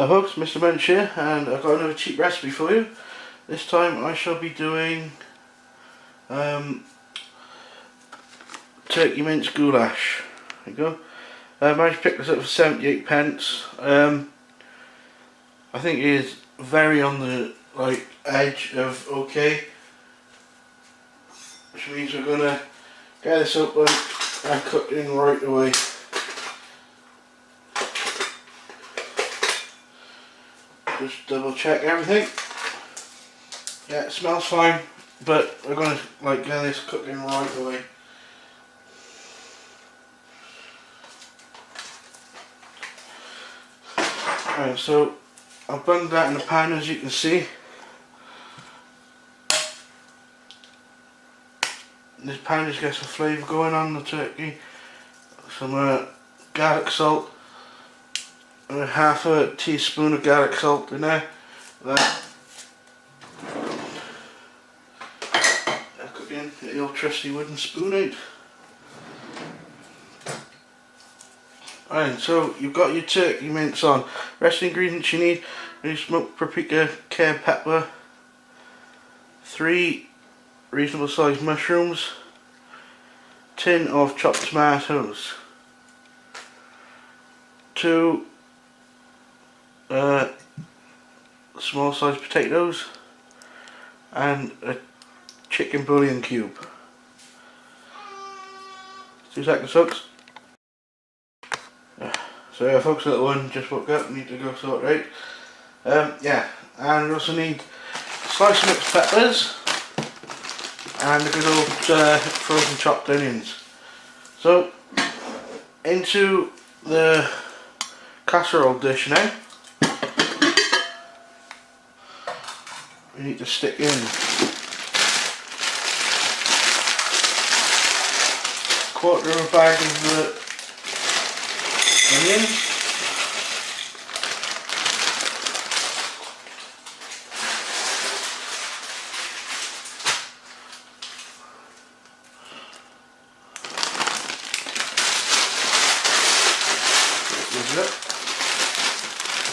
Hi folks, Mr. Mince here, and I've got another cheap recipe for you. This time I shall be doing turkey mince goulash. There you go. I managed to pick this up for 78 pence. I think it is very on the edge of okay, which means we're gonna get this open and cook it in right away. Just double check everything. Yeah, it smells fine, but we're gonna get this cooking right away. Alright, so I've bunged that in the pan, as you can see. This pan just gets the flavour going on the turkey. Some garlic salt. Half a teaspoon of garlic salt in there. That. Cook in the old trusty wooden spoon out. Alright, so you've got your turkey mince on. Rest of the ingredients you need: smoked paprika, cayenne pepper, 3 reasonable sized mushrooms, tin of chopped tomatoes, 2 small sized potatoes, and a chicken bouillon cube. 2 seconds folks. So yeah folks, little one just woke up, need to go sort it out. Yeah, and we also need sliced mixed peppers and the good old frozen chopped onions. So into the casserole dish now. We need to stick in quarter of a bag of the onions,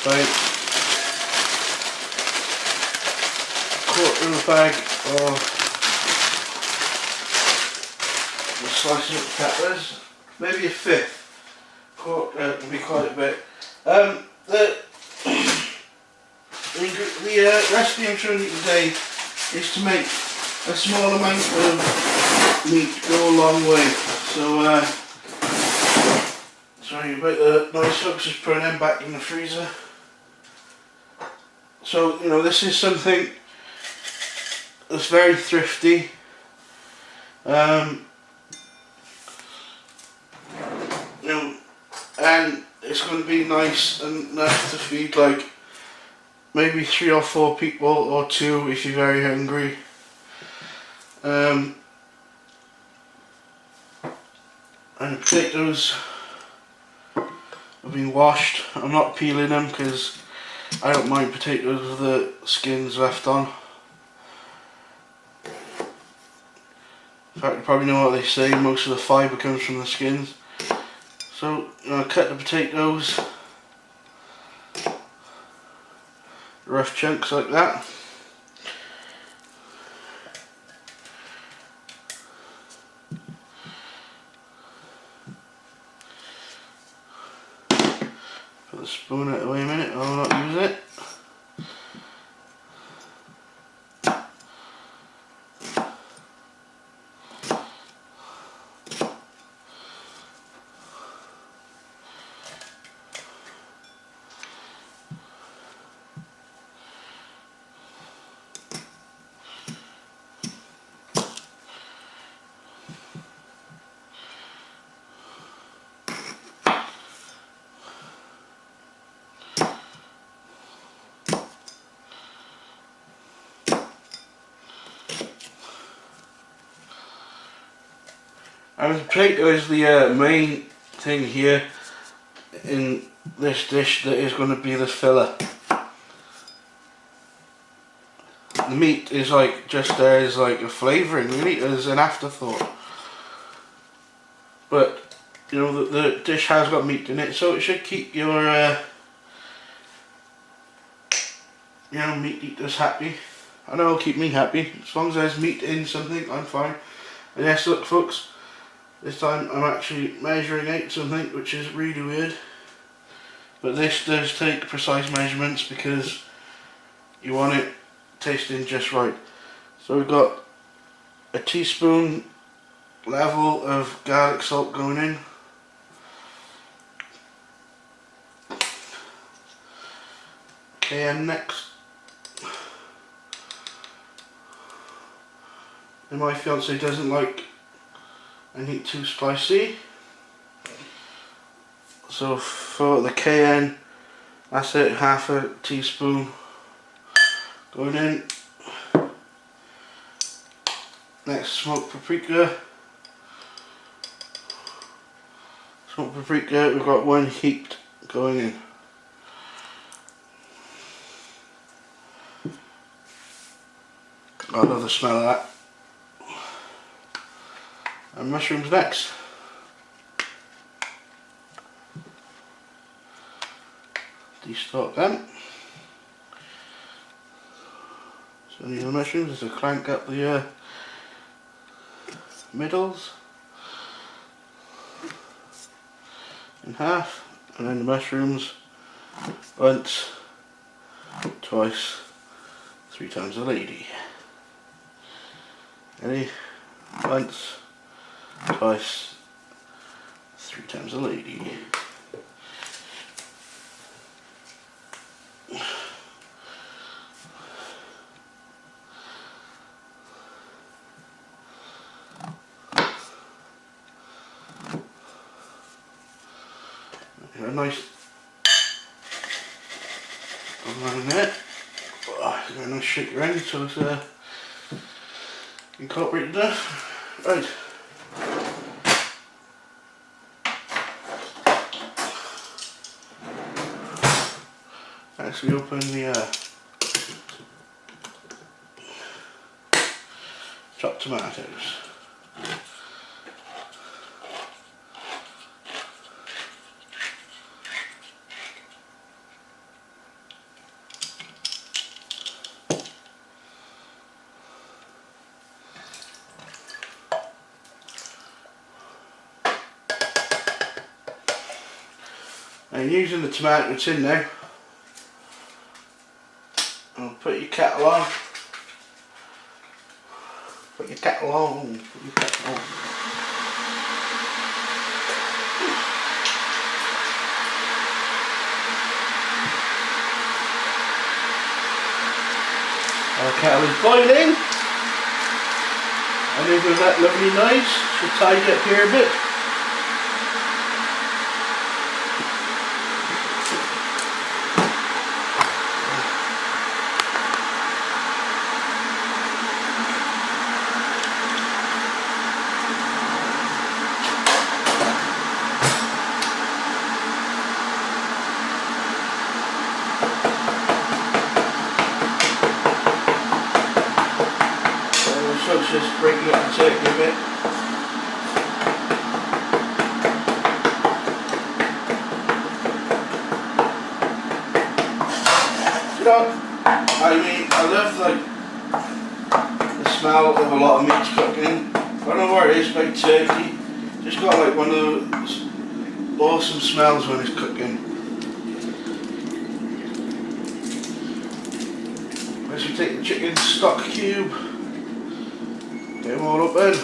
about quarter of a bag of the sliced up peppers, maybe a fifth. Quarter can be quite a bit. The recipe I'm showing you today is to make a small amount of meat go a long way. So sorry about the noise folks, just putting them back in the freezer. So this is something that's very thrifty. And it's going to be nice and enough to feed maybe 3 or 4 people, or 2 if you're very hungry. And the potatoes have been washed. I'm not peeling them because I don't mind potatoes with the skins left on. In fact, you probably know what they say, most of the fibre comes from the skins. So cut the potatoes, rough chunks like that. Put the spoon out of the way a minute, I'll not use it. And the potato is the main thing here in this dish that is going to be the filler. The meat is just there as a flavouring, really, as an afterthought. But the dish has got meat in it, so it should keep your you know, meat eaters happy. I know it'll keep me happy. As long as there's meat in something, I'm fine. And yes, look folks, this time I'm actually measuring out something, which is really weird. But this does take precise measurements because you want it tasting just right. So we've got a teaspoon level of garlic salt going in. Cayenne next. And my fiance doesn't like anything too spicy. So for the cayenne, that's it, half a teaspoon going in. Next, smoked paprika. Smoked paprika, we've got 1 heaped going in. I love the smell of that. And mushrooms next. Destock them. So these are the mushrooms, just to crank up the middles in half, and then the mushrooms once, twice, 3 times a lady. Ready? Once, twice, 3 times a lady. A nice around there. Give it a nice shake around so it's incorporated enough. Right. Next we open the chopped tomatoes. And using the tomato tin now, I'll put your kettle on. Put your kettle on. Put your kettle on. Our kettle is boiling, and with that lovely noise, should tidy up here a bit. So it's just breaking up the turkey a bit. You know, I mean, I love like the smell of a lot of meat cooking. I don't know what it is about turkey. Just got like one of those awesome smells when it's cooking. As we take the chicken stock cube, get them all open.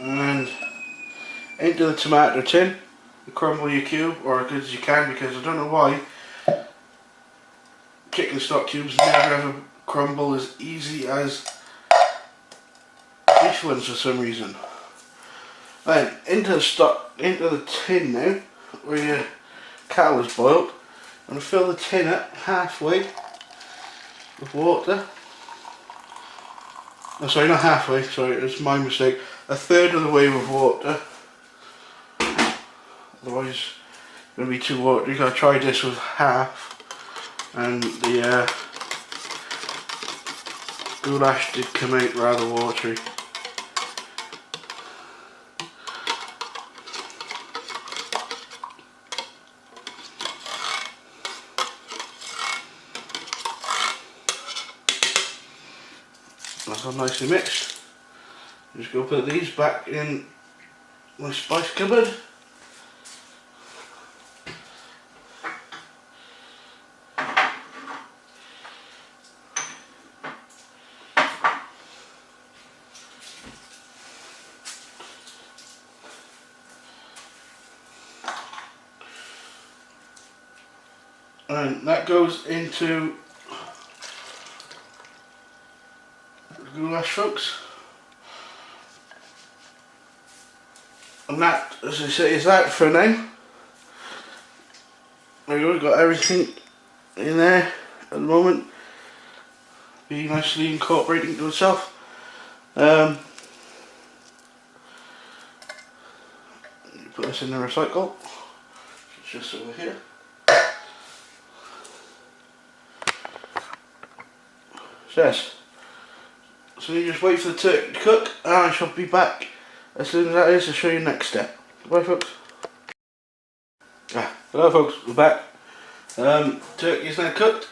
And into the tomato tin. You crumble your cube, or as good as you can, because I don't know why chicken stock cubes never ever crumble as easy as beef ones for some reason. Then into the tin now, where your kettle is boiled. I'm going to fill the tin up halfway with water. Oh, sorry, not halfway, sorry, it's my mistake. A third of the way with water. Otherwise it's going to be too watery. I tried this with half, and the goulash did come out rather watery. that's all nicely mixed. Just go put these back in my spice cupboard. And that goes into the goulash, folks. And that, as I say, is that for now. There you go, we've got everything in there at the moment. Be nicely incorporated into itself. Put this in the recycle. It's just over here. Yes. So you just wait for the turkey to cook, and I shall be back as soon as that is to show you the next step. Bye, folks. Hello, folks. We're back. Turkey is now cooked.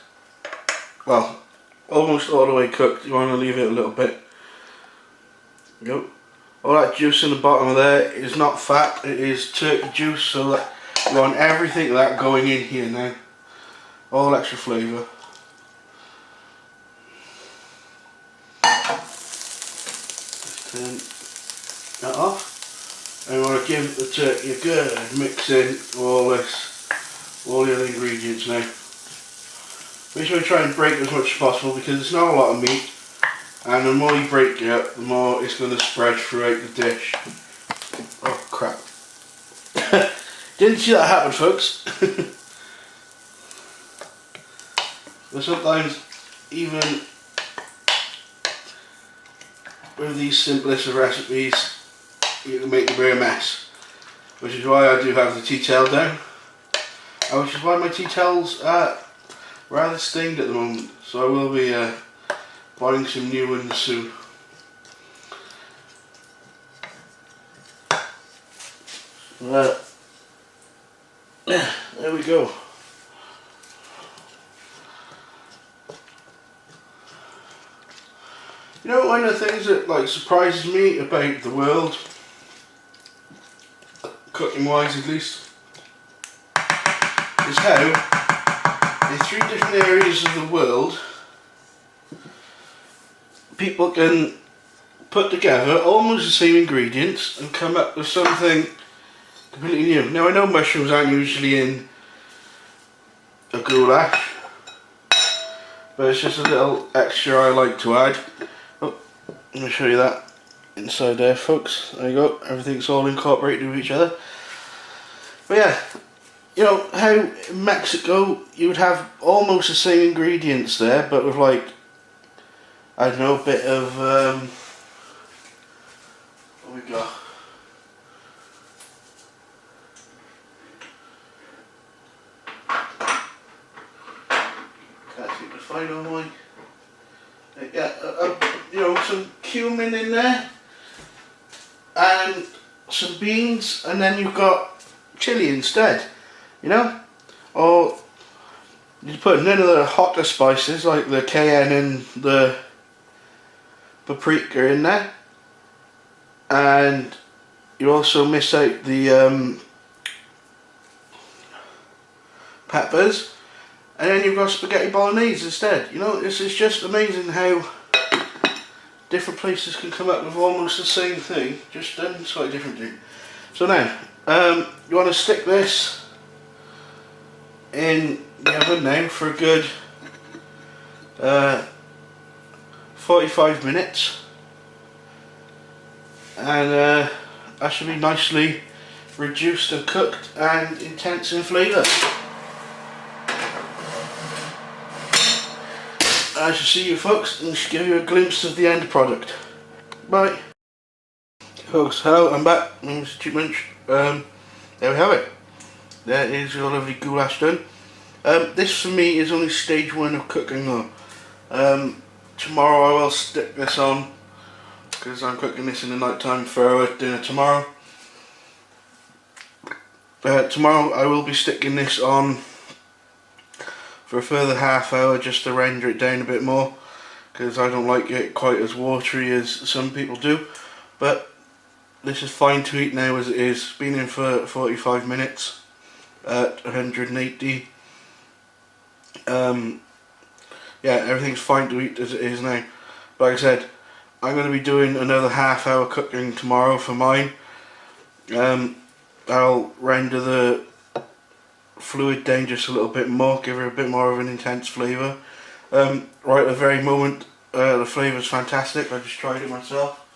Well, almost all the way cooked. You want to leave it a little bit. There you go. All that juice in the bottom of there is not fat. It is turkey juice. So that you want everything of that going in here now. All extra flavour. Turn that off, and we want to give the turkey a good mix in all the other ingredients now. Make sure you try and break as much as possible because it's not a lot of meat, and the more you break it up, the more it's going to spread throughout the dish. Oh crap. Didn't see that happen, folks. But sometimes even with these simplest of recipes, you can make a real mess, which is why I do have the tea towel down, and which is why my tea towels are rather stained at the moment, so I will be buying some new ones soon. Yeah, there we go. You know, one of the things that surprises me about the world, cooking wise at least, is how in 3 different areas of the world people can put together almost the same ingredients and come up with something completely new. Now I know mushrooms aren't usually in a goulash, but it's just a little extra I like to add. Let me show you that inside there, folks. There you go, everything's all incorporated with each other. But yeah, you know how in Mexico you would have almost the same ingredients there, but with I don't know, a bit of what we got? Can't seem to find all my. Yeah, you know, some cumin in there, and some beans, and then you've got chilli instead, you know, or you put none of the hotter spices like the cayenne and the paprika in there, and you also miss out the peppers. And then you've got spaghetti bolognese instead. You know, it's just amazing how different places can come up with almost the same thing, just done slightly differently. So now, you want to stick this in the oven now for a good 45 minutes. And that should be nicely reduced and cooked and intense in flavour. I shall see you folks and give you a glimpse of the end product. Bye. Folks, hello, I'm back. My name is Mince. There we have it. There is your lovely goulash done. This for me is only stage 1 of cooking though. Tomorrow I will stick this on because I'm cooking this in the night time for our dinner tomorrow. Tomorrow I will be sticking this on for a further half hour just to render it down a bit more, because I don't like it quite as watery as some people do. But this is fine to eat now as it is. It's been in for 45 minutes at 180. Yeah, everything's fine to eat as it is now. Like I said, I'm going to be doing another half-hour cooking tomorrow for mine. I'll render the fluid down just a little bit more, give her a bit more of an intense flavour. Right at the very moment, the flavour's fantastic. I just tried it myself.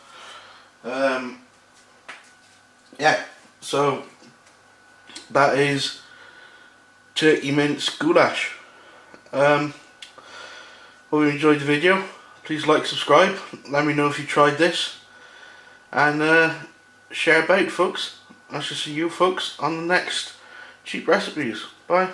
Yeah, so that is turkey mince goulash. Hope you enjoyed the video. Please like, subscribe, let me know if you tried this, and share about, folks. I shall see you folks on the next cheap recipes. Bye.